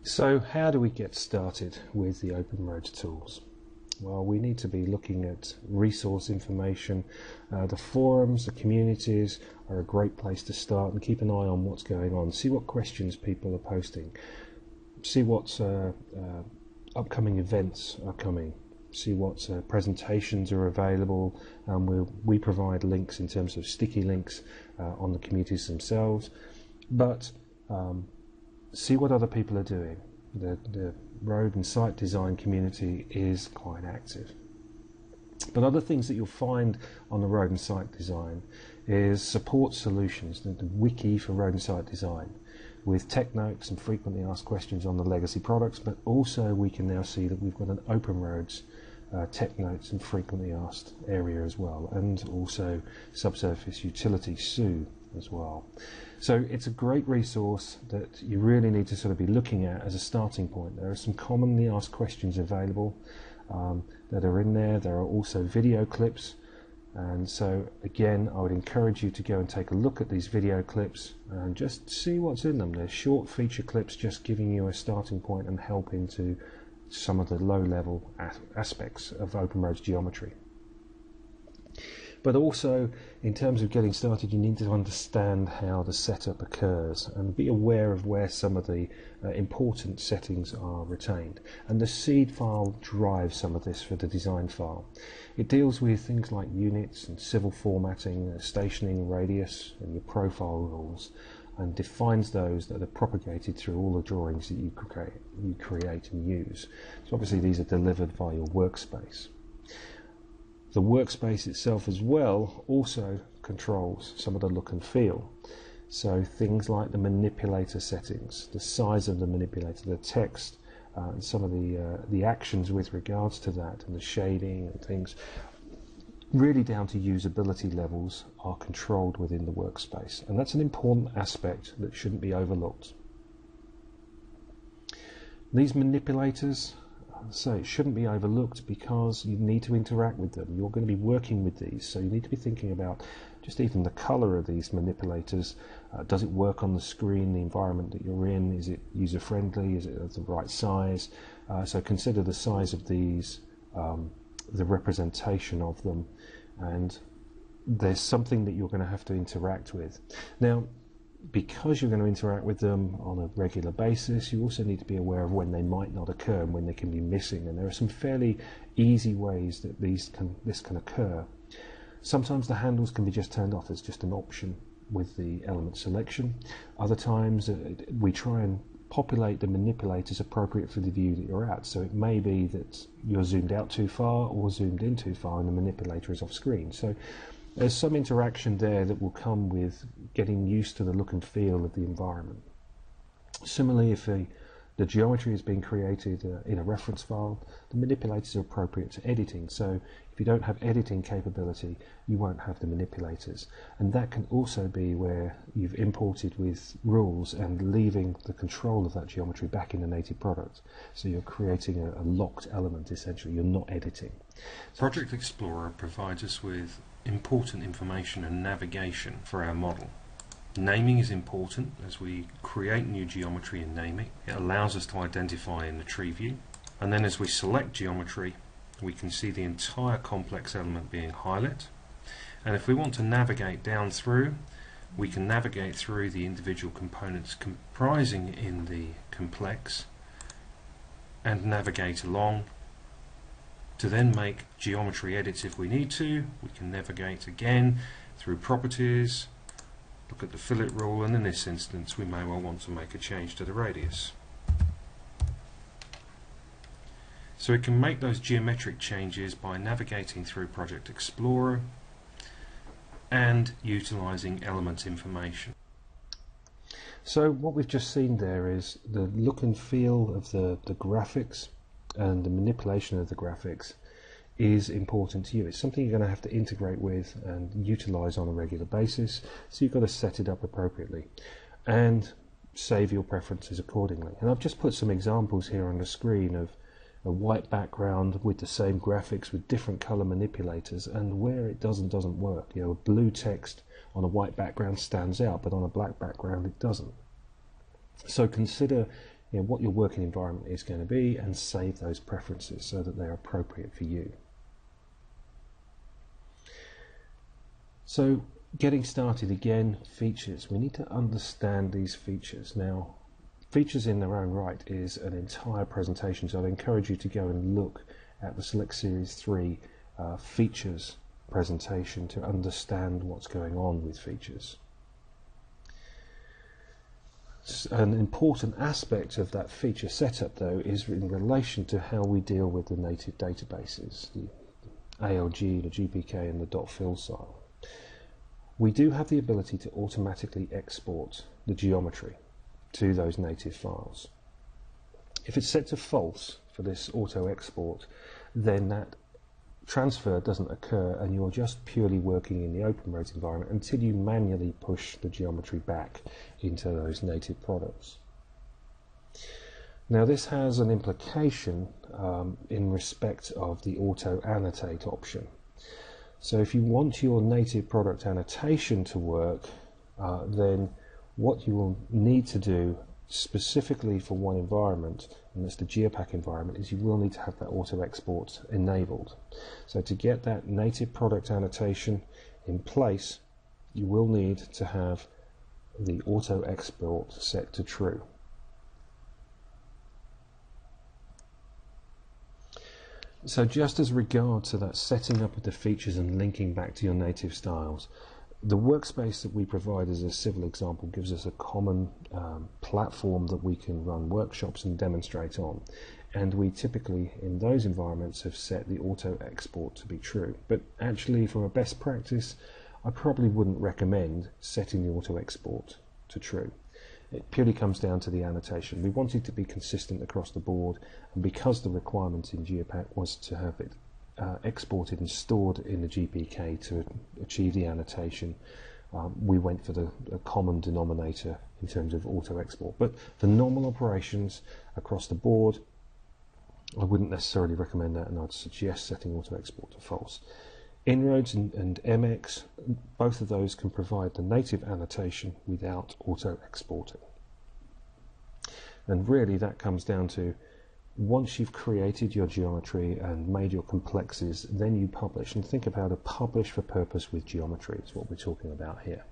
So how do we get started with the Open Roads tools? Well, we need to be looking at resource information. The forums, the communities are a great place to start, and keep an eye on what's going on. See what questions people are posting. See what upcoming events are coming. See what presentations are available. We provide links in terms of sticky links on the communities themselves. But see what other people are doing. The road and site design community is quite active. But other things that you'll find on the road and site design is support solutions, the wiki for road and site design, with tech notes and frequently asked questions on the legacy products. But also we can now see that we've got an Open Roads tech notes and frequently asked area as well, and also subsurface utility SU as well. So it's a great resource that you really need to sort of be looking at as a starting point. There are some commonly asked questions available that are in there. There are also video clips, and so again I would encourage you to go and take a look at these video clips and just see what's in them. They're short feature clips just giving you a starting point and help into some of the low level aspects of Open Roads geometry. But also, in terms of getting started, you need to understand how the setup occurs and be aware of where some of the important settings are retained. And the seed file drives some of this for the design file. It deals with things like units and civil formatting, stationing radius, and your profile rules, and defines those that are propagated through all the drawings that you create and use. So obviously these are delivered via your workspace. The workspace itself as well also controls some of the look and feel. So things like the manipulator settings, the size of the manipulator, the text, and some of the actions with regards to that, and the shading and things, really down to usability levels, are controlled within the workspace. And that's an important aspect that shouldn't be overlooked. These manipulators, so it shouldn't be overlooked because you need to interact with them. You're going to be working with these, so you need to be thinking about just even the color of these manipulators. Does it work on the screen, the environment that you're in? Is it user friendly? Is it of the right size? So consider the size of these, the representation of them, and there's something that you're going to have to interact with. Now, because you're going to interact with them on a regular basis, you also need to be aware of when they might not occur and when they can be missing. And there are some fairly easy ways that this can occur. Sometimes the handles can be just turned off as just an option with the element selection. Other times we try and populate the manipulators appropriate for the view that you're at. So it may be that you're zoomed out too far or zoomed in too far and the manipulator is off screen. So there's some interaction there that will come with getting used to the look and feel of the environment. Similarly, if the geometry has been created in a reference file, the manipulators are appropriate to editing. So if you don't have editing capability, you won't have the manipulators. And that can also be where you've imported with rules and leaving the control of that geometry back in the native product. So you're creating a locked element, essentially. You're not editing. Project Explorer provides us with important information and navigation for our model. Naming is important as we create new geometry and name it. It allows us to identify in the tree view, and then as we select geometry we can see the entire complex element being highlighted, and if we want to navigate down through, we can navigate through the individual components comprising in the complex and navigate along to then make geometry edits if we need to. We can navigate again through properties, look at the fillet rule, and in this instance we may well want to make a change to the radius. So we can make those geometric changes by navigating through Project Explorer and utilizing element information. So what we've just seen there is the look and feel of the graphics, and the manipulation of the graphics is important to you. It's something you're going to have to integrate with and utilize on a regular basis, so you've got to set it up appropriately and save your preferences accordingly. And I've just put some examples here on the screen of a white background with the same graphics with different color manipulators, and where it does and doesn't work. You know, blue text on a white background stands out, but on a black background it doesn't. So consider what your working environment is going to be and save those preferences so that they're appropriate for you. So getting started again, features. We need to understand these features. Now, features in their own right is an entire presentation, so I'd encourage you to go and look at the Select Series 3 features presentation to understand what's going on with features. An important aspect of that feature setup, though, is in relation to how we deal with the native databases, the ALG, the GPK and the .fill file. We do have the ability to automatically export the geometry to those native files. If it's set to false for this auto export, then that transfer doesn't occur and you're just purely working in the OpenRoads environment until you manually push the geometry back into those native products. Now this has an implication in respect of the auto annotate option. So if you want your native product annotation to work, then what you will need to do specifically for one environment, and that's the Geopack environment, is you will need to have that auto export enabled. So to get that native product annotation in place, you will need to have the auto export set to true. So just as regard to that setting up of the features and linking back to your native styles, the workspace that we provide as a civil example gives us a common platform that we can run workshops and demonstrate on. And we typically, in those environments, have set the auto export to be true. But actually, from a best practice, I probably wouldn't recommend setting the auto export to true. It purely comes down to the annotation. We want it to be consistent across the board, and because the requirement in Geopack was to have it exported and stored in the GPK to achieve the annotation, we went for the common denominator in terms of auto export. But for normal operations across the board, I wouldn't necessarily recommend that, and I'd suggest setting auto export to false. Inroads and MX, both of those can provide the native annotation without auto exporting. And really that comes down to, once you've created your geometry and made your complexes, then you publish. And think about a publish for purpose with geometry is what we're talking about here.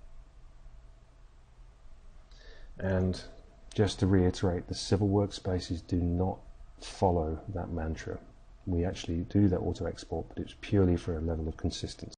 And just to reiterate, the civil workspaces do not follow that mantra. We actually do that auto export, but it's purely for a level of consistency.